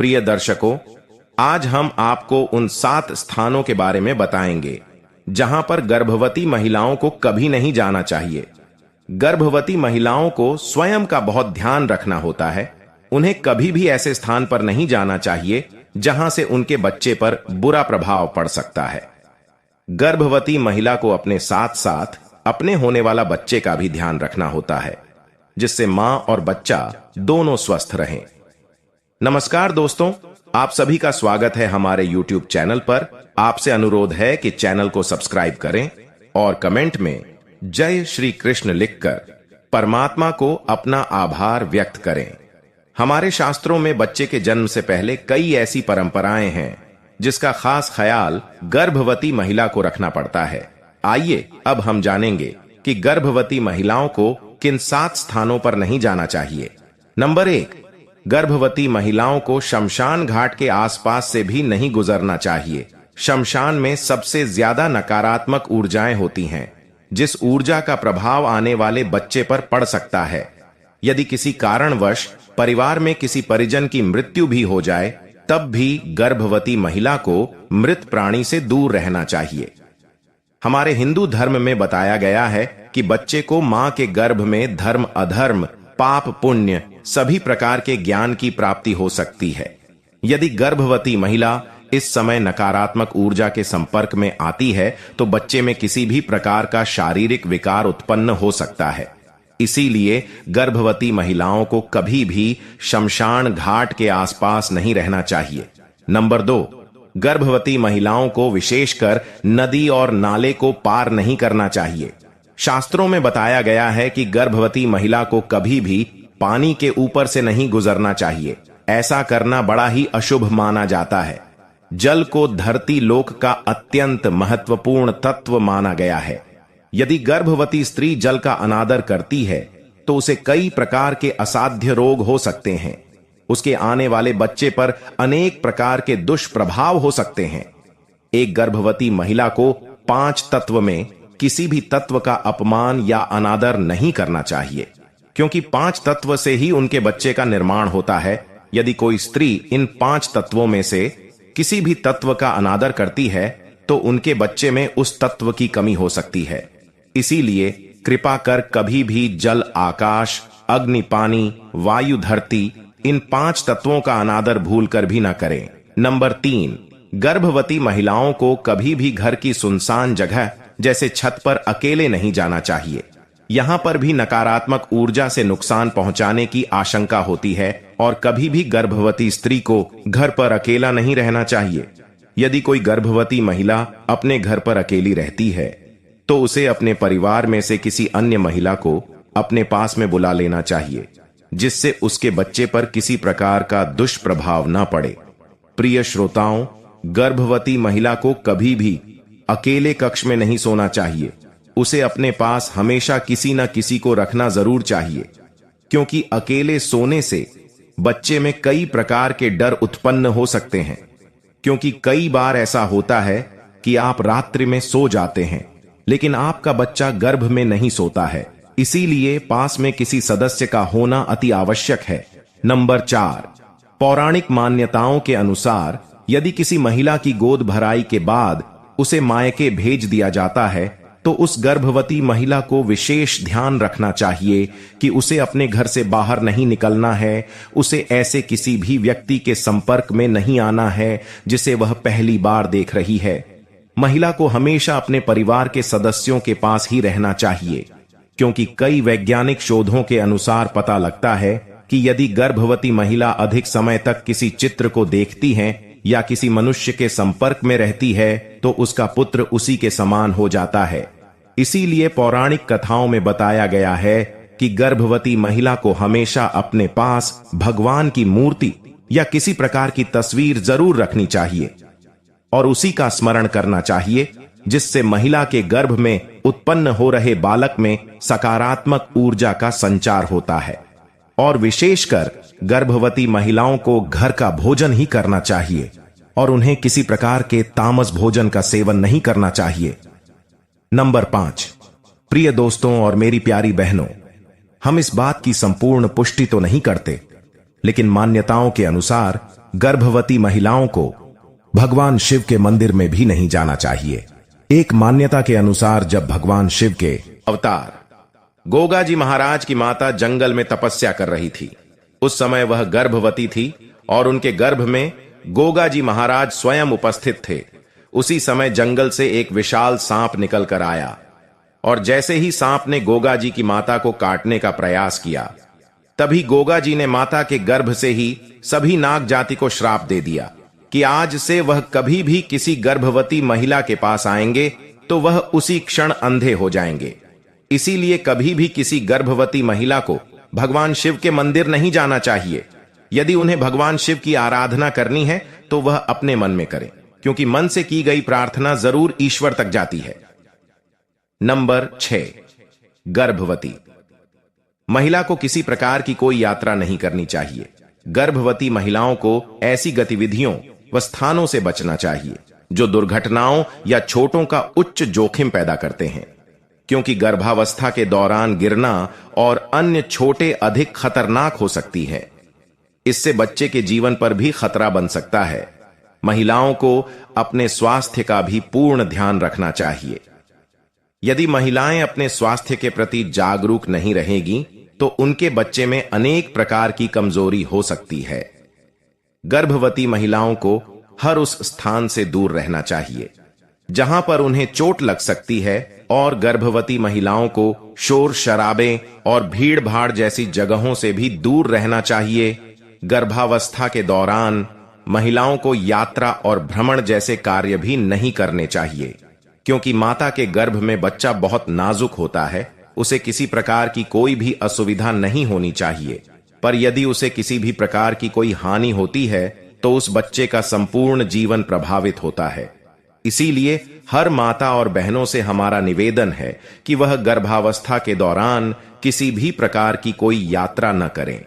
प्रिय दर्शकों, आज हम आपको उन 7 स्थानों के बारे में बताएंगे जहां पर गर्भवती महिलाओं को कभी नहीं जाना चाहिए। गर्भवती महिलाओं को स्वयं का बहुत ध्यान रखना होता है। उन्हें कभी भी ऐसे स्थान पर नहीं जाना चाहिए जहां से उनके बच्चे पर बुरा प्रभाव पड़ सकता है। गर्भवती महिला को अपने साथ साथ अपने होने वाला बच्चे का भी ध्यान रखना होता है, जिससे मां और बच्चा दोनों स्वस्थ रहें। नमस्कार दोस्तों, आप सभी का स्वागत है हमारे YouTube चैनल पर। आपसे अनुरोध है कि चैनल को सब्सक्राइब करें और कमेंट में जय श्री कृष्ण लिखकर परमात्मा को अपना आभार व्यक्त करें। हमारे शास्त्रों में बच्चे के जन्म से पहले कई ऐसी परंपराएं हैं जिसका खास ख्याल गर्भवती महिला को रखना पड़ता है। आइए अब हम जानेंगे कि गर्भवती महिलाओं को किन 7 स्थानों पर नहीं जाना चाहिए। नंबर 1, गर्भवती महिलाओं को शमशान घाट के आसपास से भी नहीं गुजरना चाहिए। शमशान में सबसे ज्यादा नकारात्मक ऊर्जाएं होती हैं, जिस ऊर्जा का प्रभाव आने वाले बच्चे पर पड़ सकता है। यदि किसी कारणवश परिवार में किसी परिजन की मृत्यु भी हो जाए, तब भी गर्भवती महिला को मृत प्राणी से दूर रहना चाहिए। हमारे हिंदू धर्म में बताया गया है कि बच्चे को मां के गर्भ में धर्म अधर्म, पाप पुण्य सभी प्रकार के ज्ञान की प्राप्ति हो सकती है। यदि गर्भवती महिला इस समय नकारात्मक ऊर्जा के संपर्क में आती है तो बच्चे में किसी भी प्रकार का शारीरिक विकार उत्पन्न हो सकता है। इसीलिए गर्भवती महिलाओं को कभी भी शमशान घाट के आसपास नहीं रहना चाहिए। नंबर 2, गर्भवती महिलाओं को विशेषकर नदी और नाले को पार नहीं करना चाहिए। शास्त्रों में बताया गया है कि गर्भवती महिला को कभी भी पानी के ऊपर से नहीं गुजरना चाहिए। ऐसा करना बड़ा ही अशुभ माना जाता है। जल को धरती लोक का अत्यंत महत्वपूर्ण तत्व माना गया है। यदि गर्भवती स्त्री जल का अनादर करती है तो उसे कई प्रकार के असाध्य रोग हो सकते हैं। उसके आने वाले बच्चे पर अनेक प्रकार के दुष्प्रभाव हो सकते हैं। एक गर्भवती महिला को 5 तत्व में किसी भी तत्व का अपमान या अनादर नहीं करना चाहिए, क्योंकि 5 तत्व से ही उनके बच्चे का निर्माण होता है। यदि कोई स्त्री इन 5 तत्वों में से किसी भी तत्व का अनादर करती है तो उनके बच्चे में उस तत्व की कमी हो सकती है। इसीलिए कृपा कर कभी भी जल आकाश, अग्नि पानी, वायु धरती, इन 5 तत्वों का अनादर भूलकर भी न करें। नंबर 3, गर्भवती महिलाओं को कभी भी घर की सुनसान जगह जैसे छत पर अकेले नहीं जाना चाहिए। यहां पर भी नकारात्मक ऊर्जा से नुकसान पहुंचाने की आशंका होती है और कभी भी गर्भवती स्त्री को घर पर अकेला नहीं रहना चाहिए। यदि कोई गर्भवती महिला अपने घर पर अकेली रहती है तो उसे अपने परिवार में से किसी अन्य महिला को अपने पास में बुला लेना चाहिए, जिससे उसके बच्चे पर किसी प्रकार का दुष्प्रभाव न पड़े। प्रिय श्रोताओं, गर्भवती महिला को कभी भी अकेले कक्ष में नहीं सोना चाहिए। उसे अपने पास हमेशा किसी न किसी को रखना जरूर चाहिए, क्योंकि अकेले सोने से बच्चे में कई प्रकार के डर उत्पन्न हो सकते हैं। क्योंकि कई बार ऐसा होता है कि आप रात्रि में सो जाते हैं लेकिन आपका बच्चा गर्भ में नहीं सोता है। इसीलिए पास में किसी सदस्य का होना अति आवश्यक है। नंबर 4, पौराणिक मान्यताओं के अनुसार यदि किसी महिला की गोद भराई के बाद उसे मायके भेज दिया जाता है तो उस गर्भवती महिला को विशेष ध्यान रखना चाहिए कि उसे अपने घर से बाहर नहीं निकलना है। उसे ऐसे किसी भी व्यक्ति के संपर्क में नहीं आना है जिसे वह पहली बार देख रही है। महिला को हमेशा अपने परिवार के सदस्यों के पास ही रहना चाहिए, क्योंकि कई वैज्ञानिक शोधों के अनुसार पता लगता है कि यदि गर्भवती महिला अधिक समय तक किसी चित्र को देखती है या किसी मनुष्य के संपर्क में रहती है तो उसका पुत्र उसी के समान हो जाता है। इसीलिए पौराणिक कथाओं में बताया गया है कि गर्भवती महिला को हमेशा अपने पास भगवान की मूर्ति या किसी प्रकार की तस्वीर जरूर रखनी चाहिए और उसी का स्मरण करना चाहिए, जिससे महिला के गर्भ में उत्पन्न हो रहे बालक में सकारात्मक ऊर्जा का संचार होता है। और विशेषकर गर्भवती महिलाओं को घर का भोजन ही करना चाहिए और उन्हें किसी प्रकार के तामस भोजन का सेवन नहीं करना चाहिए। नंबर 5, प्रिय दोस्तों और मेरी प्यारी बहनों, हम इस बात की संपूर्ण पुष्टि तो नहीं करते, लेकिन मान्यताओं के अनुसार गर्भवती महिलाओं को भगवान शिव के मंदिर में भी नहीं जाना चाहिए। एक मान्यता के अनुसार जब भगवान शिव के अवतार गोगा जी महाराज की माता जंगल में तपस्या कर रही थी, उस समय वह गर्भवती थी और उनके गर्भ में गोगा जी महाराज स्वयं उपस्थित थे। उसी समय जंगल से एक विशाल सांप निकल कर आया और जैसे ही सांप ने गोगा जी की माता को काटने का प्रयास किया, तभी गोगा जी ने माता के गर्भ से ही सभी नाग जाति को श्राप दे दिया कि आज से वह कभी भी किसी गर्भवती महिला के पास आएंगे तो वह उसी क्षण अंधे हो जाएंगे। इसीलिए कभी भी किसी गर्भवती महिला को भगवान शिव के मंदिर नहीं जाना चाहिए। यदि उन्हें भगवान शिव की आराधना करनी है तो वह अपने मन में करें, क्योंकि मन से की गई प्रार्थना जरूर ईश्वर तक जाती है। नंबर 6, गर्भवती महिला को किसी प्रकार की कोई यात्रा नहीं करनी चाहिए। गर्भवती महिलाओं को ऐसी गतिविधियों व स्थानों से बचना चाहिए जो दुर्घटनाओं या चोटों का उच्च जोखिम पैदा करते हैं, क्योंकि गर्भावस्था के दौरान गिरना और अन्य छोटे अधिक खतरनाक हो सकती है। इससे बच्चे के जीवन पर भी खतरा बन सकता है। महिलाओं को अपने स्वास्थ्य का भी पूर्ण ध्यान रखना चाहिए। यदि महिलाएं अपने स्वास्थ्य के प्रति जागरूक नहीं रहेगी तो उनके बच्चे में अनेक प्रकार की कमजोरी हो सकती है। गर्भवती महिलाओं को हर उस स्थान से दूर रहना चाहिए जहां पर उन्हें चोट लग सकती है, और गर्भवती महिलाओं को शोर शराबे और भीड़ भाड़ जैसी जगहों से भी दूर रहना चाहिए। गर्भावस्था के दौरान महिलाओं को यात्रा और भ्रमण जैसे कार्य भी नहीं करने चाहिए, क्योंकि माता के गर्भ में बच्चा बहुत नाजुक होता है। उसे किसी प्रकार की कोई भी असुविधा नहीं होनी चाहिए, पर यदि उसे किसी भी प्रकार की कोई हानि होती है तो उस बच्चे का संपूर्ण जीवन प्रभावित होता है। इसीलिए हर माता और बहनों से हमारा निवेदन है कि वह गर्भावस्था के दौरान किसी भी प्रकार की कोई यात्रा न करें।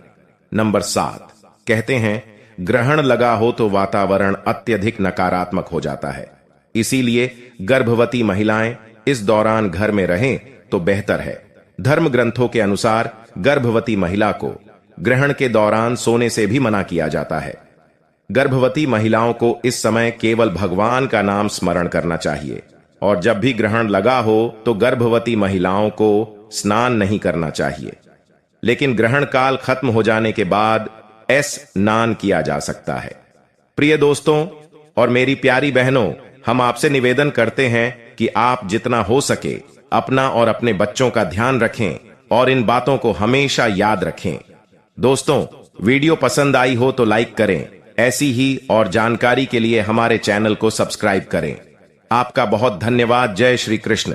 नंबर 7, कहते हैं ग्रहण लगा हो तो वातावरण अत्यधिक नकारात्मक हो जाता है। इसीलिए गर्भवती महिलाएं इस दौरान घर में रहें तो बेहतर है। धर्म ग्रंथों के अनुसार गर्भवती महिला को ग्रहण के दौरान सोने से भी मना किया जाता है। गर्भवती महिलाओं को इस समय केवल भगवान का नाम स्मरण करना चाहिए, और जब भी ग्रहण लगा हो तो गर्भवती महिलाओं को स्नान नहीं करना चाहिए। लेकिन ग्रहण काल खत्म हो जाने के बाद स्नान किया जा सकता है। प्रिय दोस्तों और मेरी प्यारी बहनों, हम आपसे निवेदन करते हैं कि आप जितना हो सके अपना और अपने बच्चों का ध्यान रखें और इन बातों को हमेशा याद रखें। दोस्तों, वीडियो पसंद आई हो तो लाइक करें। ऐसी ही और जानकारी के लिए हमारे चैनल को सब्सक्राइब करें। आपका बहुत धन्यवाद। जय श्री कृष्ण।